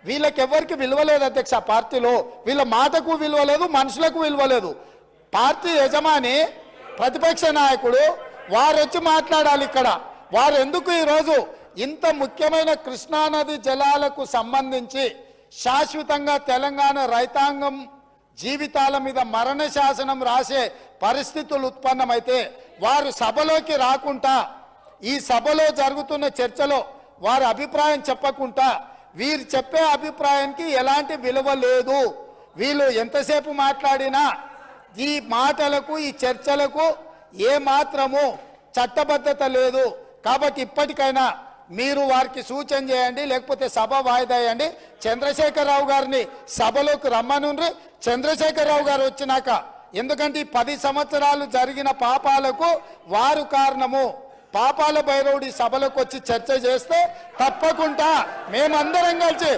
వీళ్ళకి ఎవరికి విలువ లేదు అధ్యక్ష. పార్టీలో వీళ్ళ మాటకు విలువ లేదు, మనుషులకు విలువ లేదు. పార్టీ యజమాని ప్రతిపక్ష నాయకుడు వారు వచ్చి మాట్లాడాలి ఇక్కడ. వారు ఎందుకు ఈరోజు ఇంత ముఖ్యమైన కృష్ణానది జలాలకు సంబంధించి శాశ్వతంగా తెలంగాణ రైతాంగం జీవితాల మీద మరణ శాసనం రాసే పరిస్థితులు ఉత్పన్నమైతే వారు సభలోకి రాకుండా, ఈ సభలో జరుగుతున్న చర్చలో వారి అభిప్రాయం చెప్పకుండా, వీరు చెప్పే అభిప్రాయానికి ఎలాంటి విలువ లేదు. వీళ్ళు ఎంతసేపు మాట్లాడినా ఈ మాటలకు, ఈ చర్చలకు ఏ మాత్రము చట్టబద్ధత లేదు. కాబట్టి ఇప్పటికైనా మీరు వారికి సూచన చేయండి, లేకపోతే సభ వాయిదా వేయండి. చంద్రశేఖరరావు గారిని సభలోకి రమ్మనుండ్రి. చంద్రశేఖరరావు గారు వచ్చినాక, ఎందుకంటే ఈ 10 సంవత్సరాలు జరిగిన పాపాలకు వారు కారణము. పాపాల భైరవుడి సభలోకి వచ్చి చర్చ చేస్తే తప్పకుండా మేమందరం కలిసి